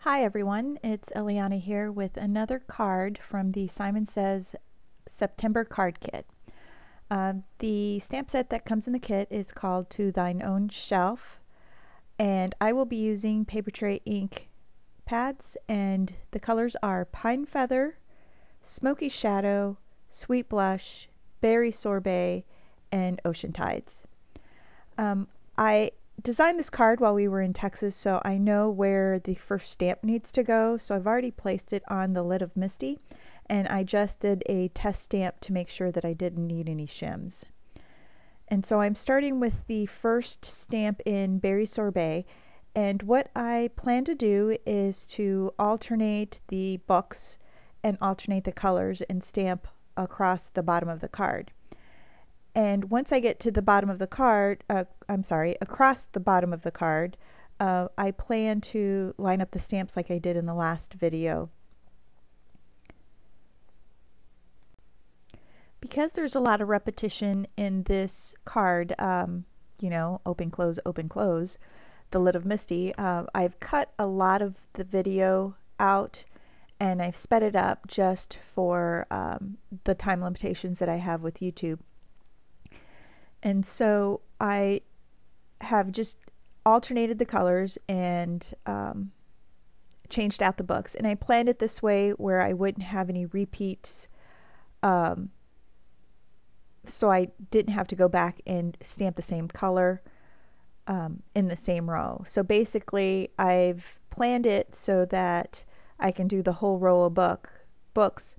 Hi everyone, it's Eliana here with another card from the Simon Says September card kit. The stamp set that comes in the kit is called To Thine Own Shelf, and I will be using paper tray ink pads, and the colors are Pine Feather, Smoky Shadow, Sweet Blush, Berry Sorbet, and Ocean Tides. I designed this card while we were in Texas, so I know where the first stamp needs to go. So I've already placed it on the lid of MISTI, and I just did a test stamp to make sure that I didn't need any shims. And so I'm starting with the first stamp in Berry Sorbet, and what I plan to do is to alternate the books and alternate the colors and stamp across the bottom of the card. And once I get to the bottom of the card, across the bottom of the card, I plan to line up the stamps like I did in the last video. Because there's a lot of repetition in this card, you know, open, close, the lid of MISTI, I've cut a lot of the video out and I've sped it up just for the time limitations that I have with YouTube. And so I have just alternated the colors and changed out the books. And I planned it this way where I wouldn't have any repeats, so I didn't have to go back and stamp the same color in the same row. So basically I've planned it so that I can do the whole row of books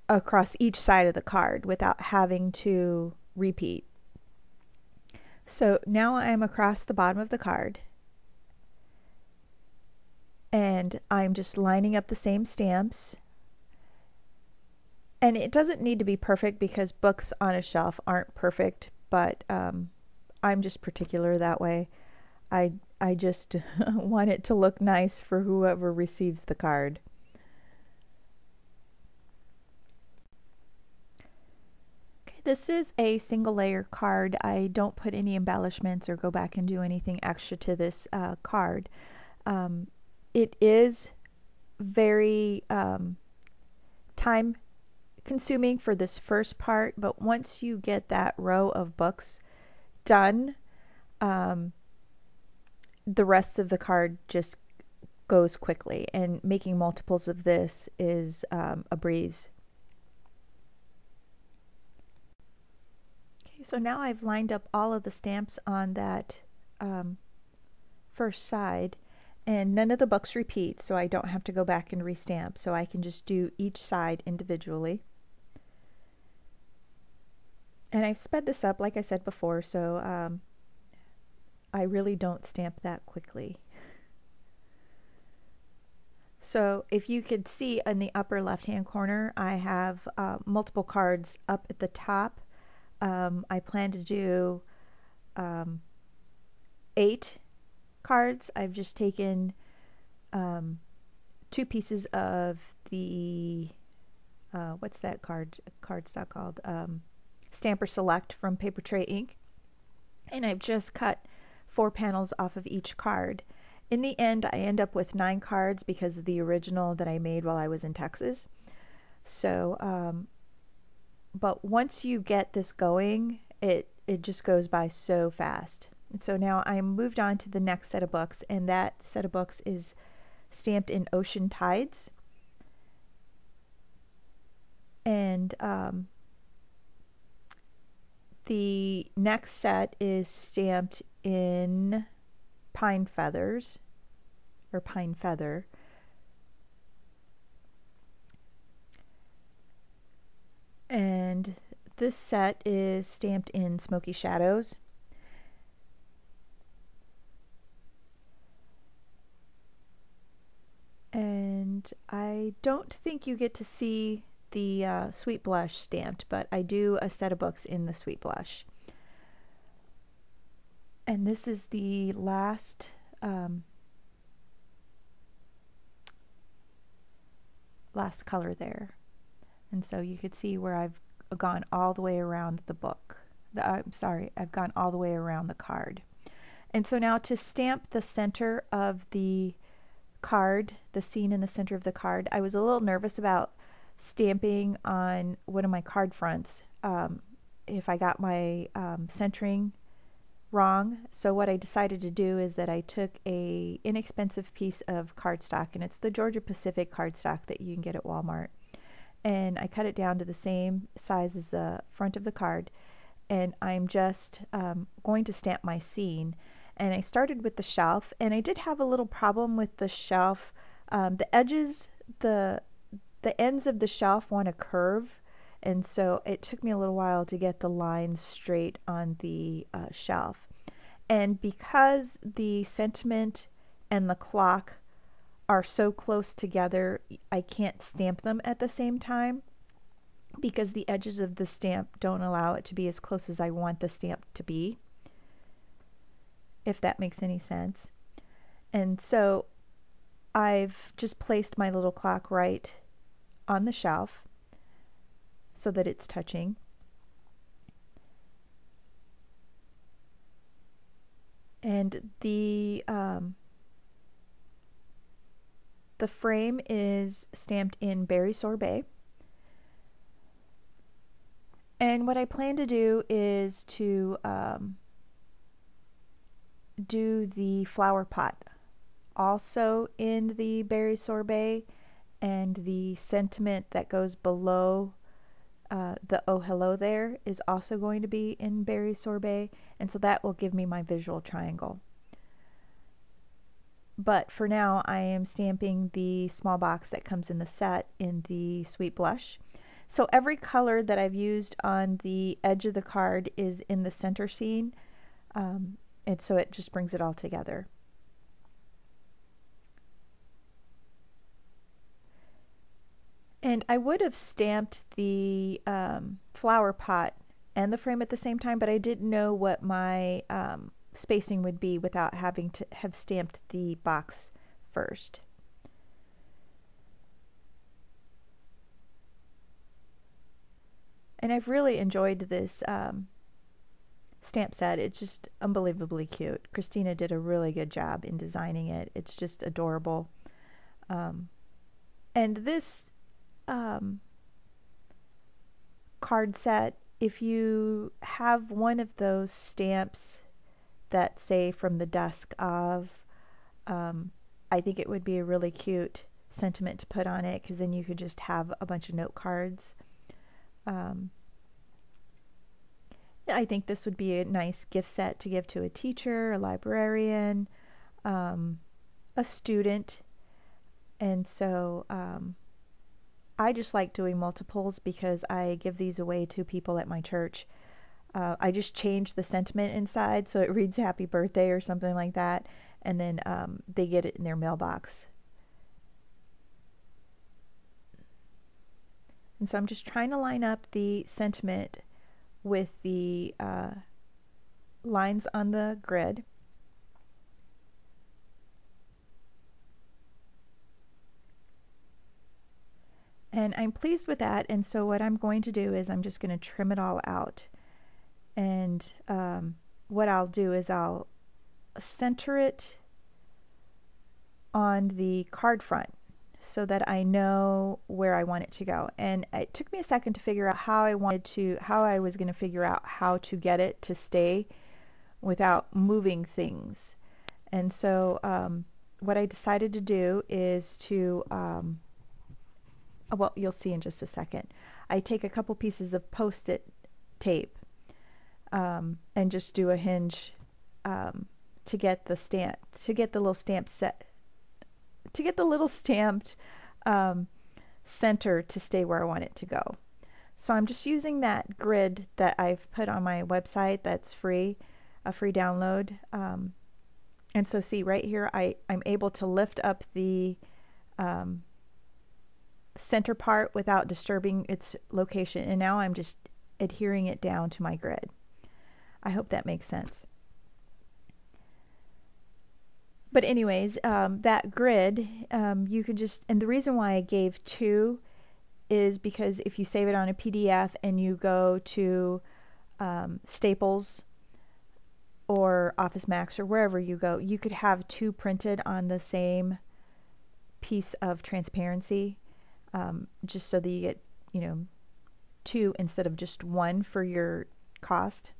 across each side of the card without having to repeat. So now I'm across the bottom of the card and I'm just lining up the same stamps, and it doesn't need to be perfect because books on a shelf aren't perfect, but I'm just particular that way. I just want it to look nice for whoever receives the card. This is a single layer card. I don't put any embellishments or go back and do anything extra to this card. It is very time consuming for this first part, but once you get that row of books done, the rest of the card just goes quickly, and making multiples of this is a breeze. So now I've lined up all of the stamps on that first side, and none of the books repeat, so I don't have to go back and restamp, so I can just do each side individually. And I've sped this up like I said before, so I really don't stamp that quickly. So if you could see in the upper left hand corner, I have multiple cards up at the top. I plan to do 8 cards. I've just taken 2 pieces of the what's that cardstock called? Stamper Select from Paper Tray Ink, and I've just cut 4 panels off of each card. In the end, I end up with 9 cards because of the original that I made while I was in Texas. So but once you get this going, it just goes by so fast. And so now I moved on to the next set of books, and that set of books is stamped in Ocean Tides. And the next set is stamped in Pine Feathers, or Pine Feather. And this set is stamped in Smoky Shadows. And I don't think you get to see the Sweet Blush stamped, but I do a set of books in the Sweet Blush. And this is the last last color there. And so you could see where I've gone all the way around the book. I've gone all the way around the card. And so now to stamp the center of the card, the scene in the center of the card, I was a little nervous about stamping on one of my card fronts if I got my centering wrong. So what I decided to do is that I took a inexpensive piece of cardstock, and it's the Georgia Pacific cardstock that you can get at Walmart, and I cut it down to the same size as the front of the card, and I'm just going to stamp my scene. And I started with the shelf, and I did have a little problem with the shelf. The edges, the ends of the shelf want to curve, and so it took me a little while to get the lines straight on the shelf. And because the sentiment and the clock are so close together, I can't stamp them at the same time because the edges of the stamp don't allow it to be as close as I want the stamp to be, if that makes any sense. And so I've just placed my little clock right on the shelf so that it's touching. And the frame is stamped in Berry Sorbet. And what I plan to do is to do the flower pot also in the Berry Sorbet, and the sentiment that goes below the Oh Hello There is also going to be in Berry Sorbet, and so that will give me my visual triangle. But for now I am stamping the small box that comes in the set in the Sweet Blush. So every color that I've used on the edge of the card is in the center scene, and so it just brings it all together. And I would have stamped the flower pot and the frame at the same time, but I didn't know what my spacing would be without having to have stamped the box first. And I've really enjoyed this stamp set. It's just unbelievably cute. Christina did a really good job in designing it. It's just adorable. And this card set, if you have one of those stamps that say from the dusk of, I think it would be a really cute sentiment to put on it, because then you could just have a bunch of note cards. I think this would be a nice gift set to give to a teacher, a librarian, a student. And so I just like doing multiples because I give these away to people at my church. I just change the sentiment inside so it reads happy birthday or something like that, and then they get it in their mailbox. And so I'm just trying to line up the sentiment with the lines on the grid. And I'm pleased with that, and so what I'm going to do is I'm just going to trim it all out. And what I'll do is I'll center it on the card front so that I know where I want it to go. And it took me a second to figure out how I was going to figure out how to get it to stay without moving things. And so what I decided to do is to well, you'll see in just a second. I take a couple pieces of Post-it tape and just do a hinge to get the stamp, to get the little stamp set, to get the little stamped center to stay where I want it to go. So I'm just using that grid that I've put on my website that's free, a free download. And so see right here, I'm able to lift up the center part without disturbing its location, and now I'm just adhering it down to my grid. I hope that makes sense. But anyways, that grid, you could just, and the reason why I gave 2 is because if you save it on a PDF and you go to Staples or Office Max or wherever you go, you could have 2 printed on the same piece of transparency, just so that you get, you know, 2 instead of just 1 for your cost.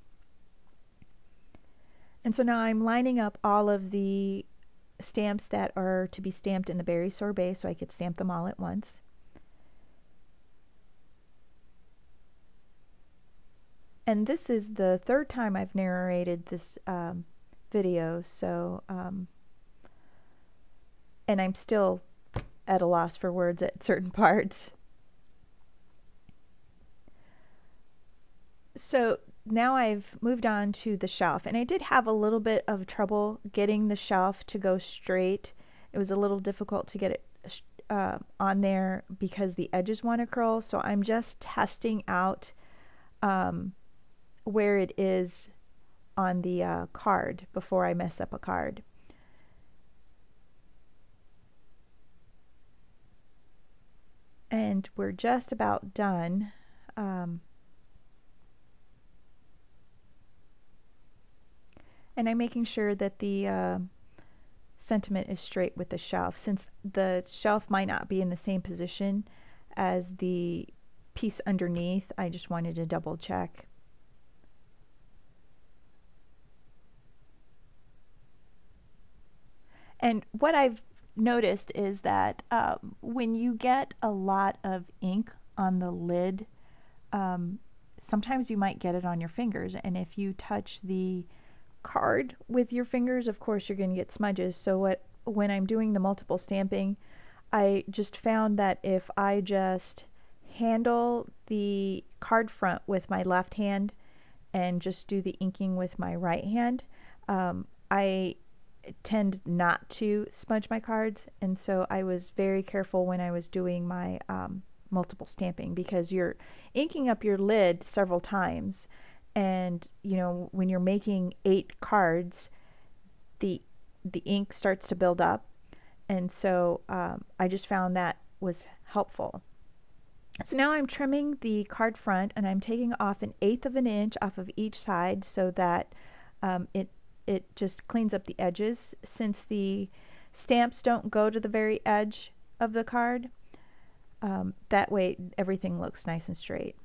And so now I'm lining up all of the stamps that are to be stamped in the berry sorbet so I could stamp them all at once. And this is the 3rd time I've narrated this video, so and I'm still at a loss for words at certain parts. So now I've moved on to the shelf, and I did have a little bit of trouble getting the shelf to go straight. It was a little difficult to get it on there because the edges want to curl, so I'm just testing out where it is on the card before I mess up a card. And we're just about done. And I'm making sure that the sentiment is straight with the shelf, since the shelf might not be in the same position as the piece underneath. I just wanted to double check. And what I've noticed is that when you get a lot of ink on the lid, sometimes you might get it on your fingers, and if you touch the card with your fingers, of course you're going to get smudges. So when I'm doing the multiple stamping, I just found that if I just handle the card front with my left hand and just do the inking with my right hand, I tend not to smudge my cards. And so I was very careful when I was doing my multiple stamping, because you're inking up your lid several times, and you know, when you're making 8 cards, the ink starts to build up, and so I just found that was helpful. So now I'm trimming the card front, and I'm taking off 1/8 of an inch off of each side so that it just cleans up the edges, since the stamps don't go to the very edge of the card. That way everything looks nice and straight.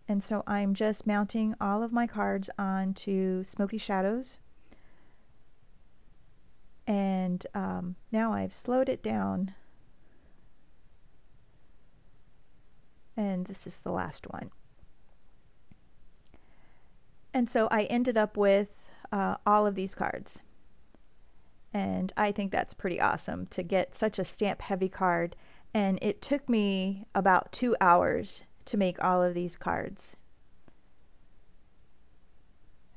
And so I'm just mounting all of my cards onto Smoky Shadows. And now I've slowed it down. And this is the last one. And so I ended up with all of these cards. And I think that's pretty awesome to get such a stamp heavy card. And it took me about 2 hours to make all of these cards.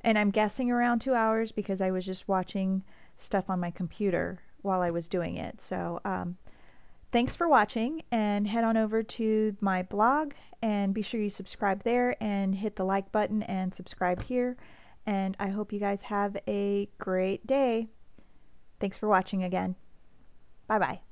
And I'm guessing around 2 hours because I was just watching stuff on my computer while I was doing it. So thanks for watching, and head on over to my blog and be sure you subscribe there and hit the like button and subscribe here. And I hope you guys have a great day. Thanks for watching again. Bye-bye.